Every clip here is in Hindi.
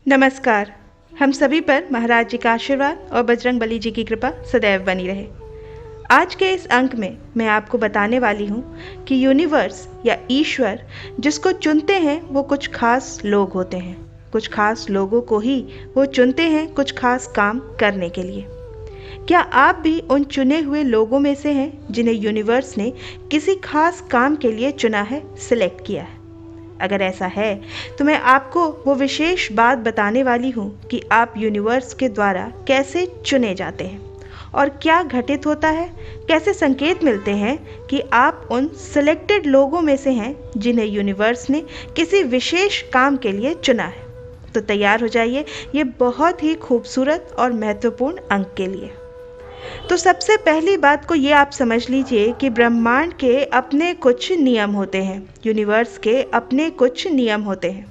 नमस्कार। हम सभी पर महाराज जी का आशीर्वाद और बजरंग बली जी की कृपा सदैव बनी रहे। आज के इस अंक में मैं आपको बताने वाली हूँ कि यूनिवर्स या ईश्वर जिसको चुनते हैं वो कुछ खास लोग होते हैं। कुछ खास लोगों को ही वो चुनते हैं कुछ खास काम करने के लिए। क्या आप भी उन चुने हुए लोगों में से हैं जिन्हें यूनिवर्स ने किसी खास काम के लिए चुना है, सिलेक्ट किया है? अगर ऐसा है तो मैं आपको वो विशेष बात बताने वाली हूँ कि आप यूनिवर्स के द्वारा कैसे चुने जाते हैं और क्या घटित होता है, कैसे संकेत मिलते हैं कि आप उन सिलेक्टेड लोगों में से हैं जिन्हें यूनिवर्स ने किसी विशेष काम के लिए चुना है। तो तैयार हो जाइए ये बहुत ही खूबसूरत और महत्वपूर्ण अंक के लिए। तो सबसे पहली बात को ये आप समझ लीजिए कि ब्रह्मांड के अपने कुछ नियम होते हैं, यूनिवर्स के अपने कुछ नियम होते हैं।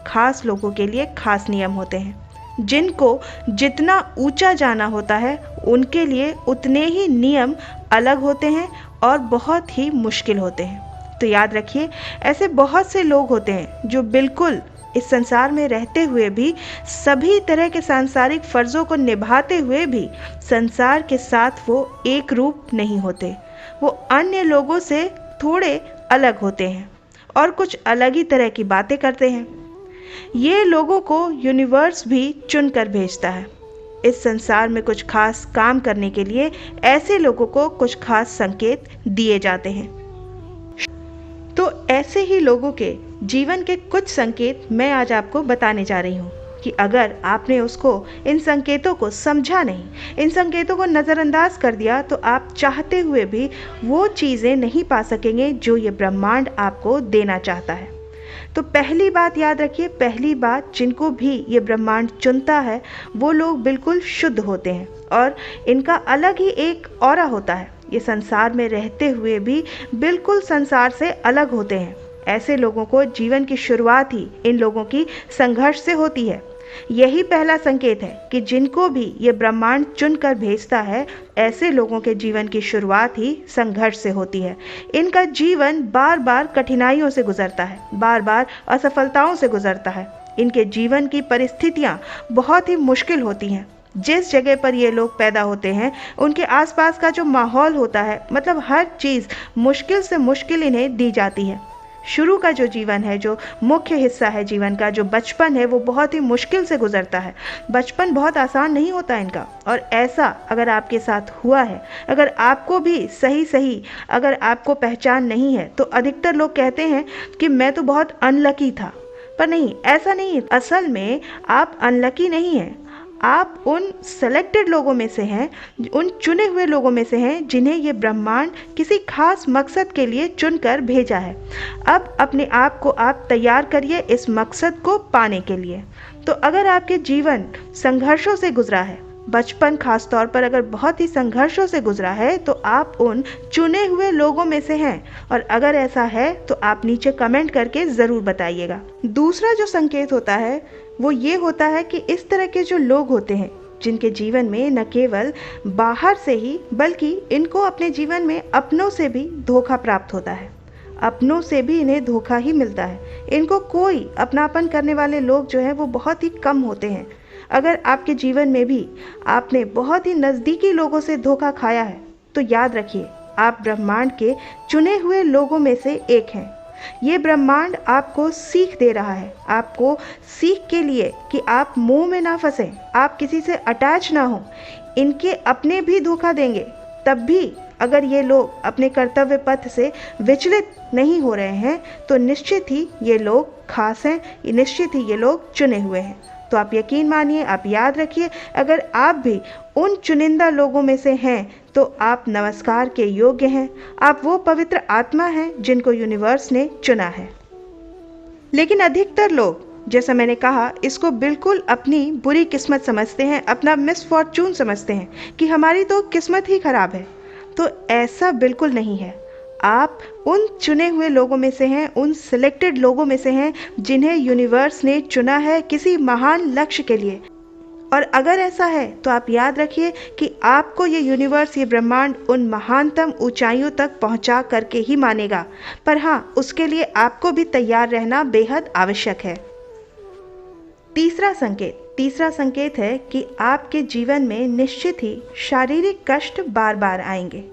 खास लोगों के लिए खास नियम होते हैं। जिनको जितना ऊंचा जाना होता है उनके लिए उतने ही नियम अलग होते हैं और बहुत ही मुश्किल होते हैं। तो याद रखिए, ऐसे बहुत से लोग होते हैं जो बिल्कुल इस संसार में रहते हुए भी, सभी तरह के सांसारिक फर्जों को निभाते हुए भी संसार के साथ वो एक रूप नहीं होते। वो अन्य लोगों से थोड़े अलग होते हैं और कुछ अलग ही तरह की बातें करते हैं। ये लोगों को यूनिवर्स भी चुनकर भेजता है। इस संसार में कुछ खास काम करने के लिए ऐसे लोगों को कुछ खास संकेत दिए जाते हैं। तो ऐसे ही लोगों के जीवन के कुछ संकेत मैं आज आपको बताने जा रही हूँ कि अगर आपने इन संकेतों को समझा नहीं, इन संकेतों को नज़रअंदाज कर दिया, तो आप चाहते हुए भी वो चीज़ें नहीं पा सकेंगे जो ये ब्रह्मांड आपको देना चाहता है। तो पहली बात याद रखिए, पहली बात, जिनको भी ये ब्रह्मांड चुनता है वो लोग बिल्कुल शुद्ध होते हैं और इनका अलग ही एक ऑरा होता है। ये संसार में रहते हुए भी बिल्कुल संसार से अलग होते हैं। ऐसे लोगों को जीवन की शुरुआत ही इन लोगों की संघर्ष से होती है। यही पहला संकेत है कि जिनको भी ये ब्रह्मांड चुनकर भेजता है, ऐसे लोगों के जीवन की शुरुआत ही संघर्ष से होती है। इनका जीवन बार बार कठिनाइयों से गुजरता है, बार बार असफलताओं से गुजरता है। इनके जीवन की परिस्थितियाँ बहुत ही मुश्किल होती हैं। जिस जगह पर ये लोग पैदा होते हैं उनके आसपास का जो माहौल होता है, मतलब हर चीज़ मुश्किल से मुश्किल इन्हें दी जाती है। शुरू का जो जीवन है, जो मुख्य हिस्सा है जीवन का, जो बचपन है, वो बहुत ही मुश्किल से गुजरता है। बचपन बहुत आसान नहीं होता इनका। और ऐसा अगर आपके साथ हुआ है, अगर आपको भी सही अगर आपको पहचान नहीं है, तो अधिकतर लोग कहते हैं कि मैं तो बहुत अनलकी था। पर नहीं, ऐसा नहीं है। असल में आप अनलकी नहीं हैं। आप उन सेलेक्टेड लोगों में से हैं, उन चुने हुए लोगों में से हैं जिन्हें ये ब्रह्मांड किसी खास मकसद के लिए चुनकर भेजा है। अब अपने आप को आप तैयार करिए इस मकसद को पाने के लिए। तो अगर आपके जीवन संघर्षों से गुजरा है, बचपन खास तौर पर अगर बहुत ही संघर्षों से गुजरा है, तो आप उन चुने हुए लोगों में से हैं। और अगर ऐसा है तो आप नीचे कमेंट करके ज़रूर बताइएगा। दूसरा जो संकेत होता है वो ये होता है कि इस तरह के जो लोग होते हैं जिनके जीवन में न केवल बाहर से ही, बल्कि इनको अपने जीवन में अपनों से भी धोखा प्राप्त होता है। अपनों से भी इन्हें धोखा ही मिलता है। इनको कोई अपनापन करने वाले लोग जो हैं वो बहुत ही कम होते हैं। अगर आपके जीवन में भी आपने बहुत ही नज़दीकी लोगों से धोखा खाया है, तो याद रखिए आप ब्रह्मांड के चुने हुए लोगों में से एक हैं। ये ब्रह्मांड आपको सीख दे रहा है, आपको सीख के लिए कि आप मुंह में ना फंसें, आप किसी से अटैच ना हो। इनके अपने भी धोखा देंगे, तब भी अगर ये लोग अपने कर्तव्य पथ से विचलित नहीं हो रहे हैं, तो निश्चित ही ये लोग खास हैं, निश्चित ही ये लोग चुने हुए हैं। तो आप यकीन मानिए, आप याद रखिए, अगर आप भी उन चुनिंदा लोगों में से हैं तो आप नमस्कार के योग्य हैं। आप वो पवित्र आत्मा हैं जिनको यूनिवर्स ने चुना है। लेकिन अधिकतर लोग, जैसा मैंने कहा, इसको बिल्कुल अपनी बुरी किस्मत समझते हैं, अपना मिसफॉर्चून समझते हैं कि हमारी तो किस्मत ही खराब है। तो ऐसा बिल्कुल नहीं है। आप उन चुने हुए लोगों में से हैं, उन सिलेक्टेड लोगों में से हैं जिन्हें यूनिवर्स ने चुना है किसी महान लक्ष्य के लिए। और अगर ऐसा है तो आप याद रखिए कि आपको ये यूनिवर्स, ये ब्रह्मांड उन महानतम ऊंचाइयों तक पहुंचा करके ही मानेगा। पर हाँ, उसके लिए आपको भी तैयार रहना बेहद आवश्यक है। तीसरा संकेत है कि आपके जीवन में निश्चित ही शारीरिक कष्ट बार बार आएंगे।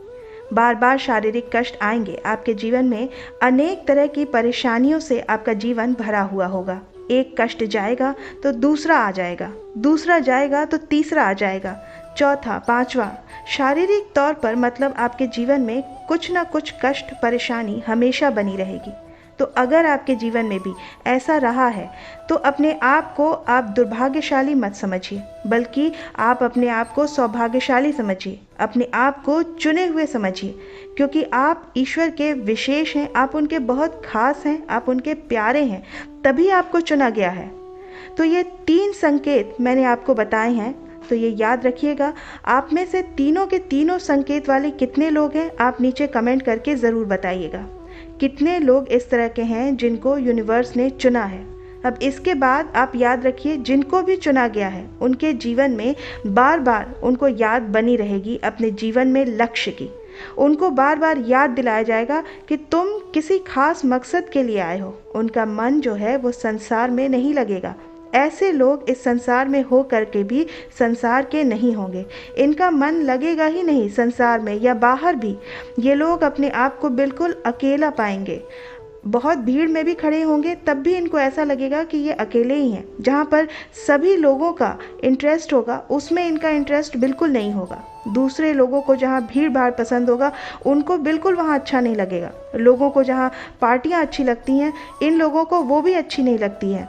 बार बार शारीरिक कष्ट आएंगे। आपके जीवन में अनेक तरह की परेशानियों से आपका जीवन भरा हुआ होगा। एक कष्ट जाएगा तो दूसरा आ जाएगा, दूसरा जाएगा तो तीसरा आ जाएगा, चौथा, पांचवा। शारीरिक तौर पर मतलब आपके जीवन में कुछ ना कुछ कष्ट, परेशानी हमेशा बनी रहेगी। तो अगर आपके जीवन में भी ऐसा रहा है तो अपने आप को आप दुर्भाग्यशाली मत समझिए, बल्कि आप अपने आप को सौभाग्यशाली समझिए, अपने आप को चुने हुए समझिए, क्योंकि आप ईश्वर के विशेष हैं, आप उनके बहुत खास हैं, आप उनके प्यारे हैं, तभी आपको चुना गया है। तो ये 3 संकेत मैंने आपको बताए हैं, तो ये याद रखिएगा। आप में से तीनों के तीनों संकेत वाले कितने लोग हैं, आप नीचे कमेंट करके ज़रूर बताइएगा। कितने लोग इस तरह के हैं जिनको यूनिवर्स ने चुना है। अब इसके बाद आप याद रखिए, जिनको भी चुना गया है उनके जीवन में बार बार उनको याद बनी रहेगी अपने जीवन में लक्ष्य की। उनको बार बार याद दिलाया जाएगा कि तुम किसी खास मकसद के लिए आए हो। उनका मन जो है वो संसार में नहीं लगेगा। ऐसे लोग इस संसार में हो करके भी संसार के नहीं होंगे। इनका मन लगेगा ही नहीं संसार में या बाहर भी। ये लोग अपने आप को बिल्कुल अकेला पाएंगे। बहुत भीड़ में भी खड़े होंगे तब भी इनको ऐसा लगेगा कि ये अकेले ही हैं। जहाँ पर सभी लोगों का इंटरेस्ट होगा उसमें इनका इंटरेस्ट बिल्कुल नहीं होगा। दूसरे लोगों को जहाँ भीड़ भाड़ पसंद होगा उनको बिल्कुल वहाँ अच्छा नहीं लगेगा। लोगों को जहाँ पार्टियाँ अच्छी लगती हैं इन लोगों को वो भी अच्छी नहीं लगती हैं।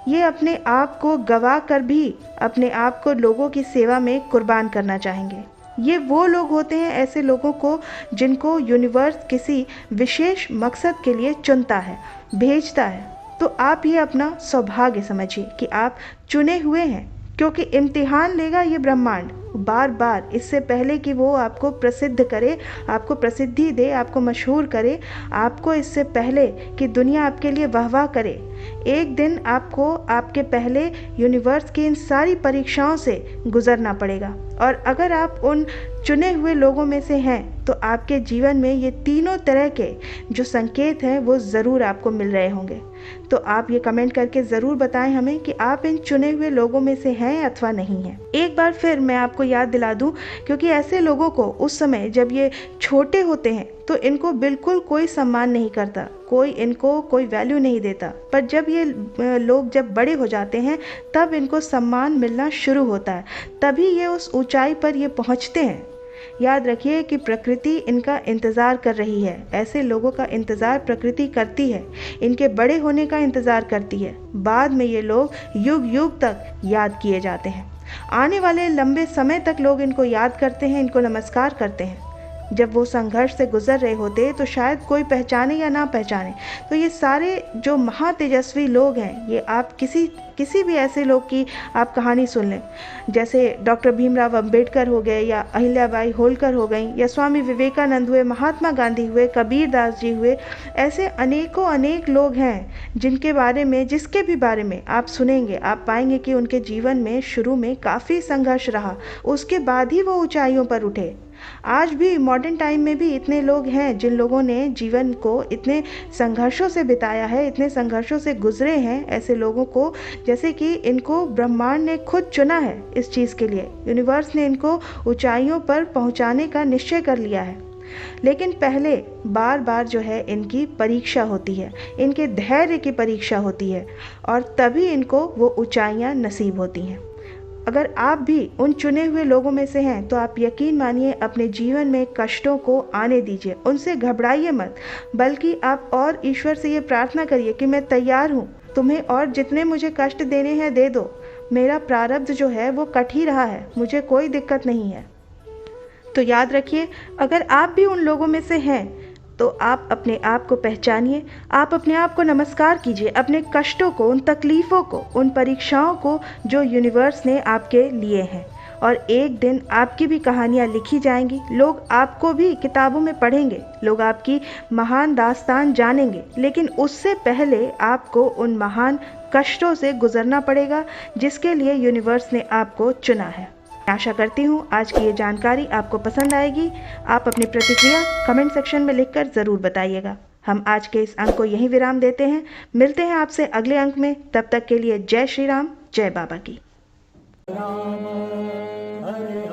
ये अपने आप को गवा कर भी अपने आप को लोगों की सेवा में कुर्बान करना चाहेंगे। ये वो लोग होते हैं, ऐसे लोगों को जिनको यूनिवर्स किसी विशेष मकसद के लिए चुनता है, भेजता है। तो आप ये अपना सौभाग्य समझिए कि आप चुने हुए हैं, क्योंकि इम्तिहान लेगा ये ब्रह्मांड बार बार। इससे पहले कि वो आपको प्रसिद्ध करे, आपको प्रसिद्धि दे, आपको मशहूर करे, आपको इससे पहले कि दुनिया आपके लिए वाह करे, एक दिन आपको आपके पहले यूनिवर्स की इन सारी परीक्षाओं से गुजरना पड़ेगा। और अगर आप उन चुने हुए लोगों में से हैं तो आपके जीवन में ये तीनों तरह के जो संकेत हैं वो ज़रूर आपको मिल रहे होंगे। तो आप ये कमेंट करके ज़रूर बताएं हमें कि आप इन चुने हुए लोगों में से हैं अथवा नहीं हैं। एक बार फिर मैं आपको याद दिला दूं, क्योंकि ऐसे लोगों को उस समय जब ये छोटे होते हैं तो इनको बिल्कुल कोई सम्मान नहीं करता, कोई इनको कोई वैल्यू नहीं देता। पर जब ये लोग जब बड़े हो जाते हैं तब इनको सम्मान मिलना शुरू होता है, तभी ये उस ऊंचाई पर ये पहुंचते हैं। याद रखिए कि प्रकृति इनका इंतज़ार कर रही है। ऐसे लोगों का इंतज़ार प्रकृति करती है, इनके बड़े होने का इंतज़ार करती है। बाद में ये लोग युग युग तक याद किए जाते हैं। आने वाले लंबे समय तक लोग इनको याद करते हैं, इनको नमस्कार करते हैं। जब वो संघर्ष से गुजर रहे होते तो शायद कोई पहचाने या ना पहचाने। तो ये सारे जो महातेजस्वी लोग हैं, ये आप किसी भी ऐसे लोग की आप कहानी सुन लें, जैसे डॉक्टर भीमराव अंबेडकर हो गए, या अहिल्याबाई होलकर हो गई, या स्वामी विवेकानंद हुए, महात्मा गांधी हुए, कबीर दास जी हुए। ऐसे अनेक लोग हैं जिसके भी बारे में आप सुनेंगे, आप पाएंगे कि उनके जीवन में शुरू में काफ़ी संघर्ष रहा, उसके बाद ही वो ऊंचाइयों पर उठे। आज भी मॉडर्न टाइम में भी इतने लोग हैं जिन लोगों ने जीवन को इतने संघर्षों से बिताया है, इतने संघर्षों से गुजरे हैं। ऐसे लोगों को जैसे कि इनको ब्रह्मांड ने खुद चुना है इस चीज़ के लिए, यूनिवर्स ने इनको ऊंचाइयों पर पहुंचाने का निश्चय कर लिया है। लेकिन पहले बार बार जो है इनकी परीक्षा होती है, इनके धैर्य की परीक्षा होती है, और तभी इनको वो ऊंचाइयां नसीब होती हैं। अगर आप भी उन चुने हुए लोगों में से हैं तो आप यकीन मानिए अपने जीवन में कष्टों को आने दीजिए, उनसे घबराइए मत, बल्कि आप और ईश्वर से ये प्रार्थना करिए कि मैं तैयार हूँ, तुम्हें और जितने मुझे कष्ट देने हैं दे दो, मेरा प्रारब्ध जो है वो कट ही रहा है, मुझे कोई दिक्कत नहीं है। तो याद रखिए, अगर आप भी उन लोगों में से हैं तो आप अपने आप को पहचानिए, आप अपने आप को नमस्कार कीजिए, अपने कष्टों को, उन तकलीफ़ों को, उन परीक्षाओं को जो यूनिवर्स ने आपके लिए हैं। और एक दिन आपकी भी कहानियाँ लिखी जाएंगी, लोग आपको भी किताबों में पढ़ेंगे, लोग आपकी महान दास्तान जानेंगे। लेकिन उससे पहले आपको उन महान कष्टों से गुजरना पड़ेगा जिसके लिए यूनिवर्स ने आपको चुना है। आशा करती हूँ आज की ये जानकारी आपको पसंद आएगी। आप अपनी प्रतिक्रिया कमेंट सेक्शन में लिखकर ज़रूर बताइएगा। हम आज के इस अंक को यहीं विराम देते हैं। मिलते हैं आपसे अगले अंक में। तब तक के लिए जय श्री राम, जय बाबा की। राम हरे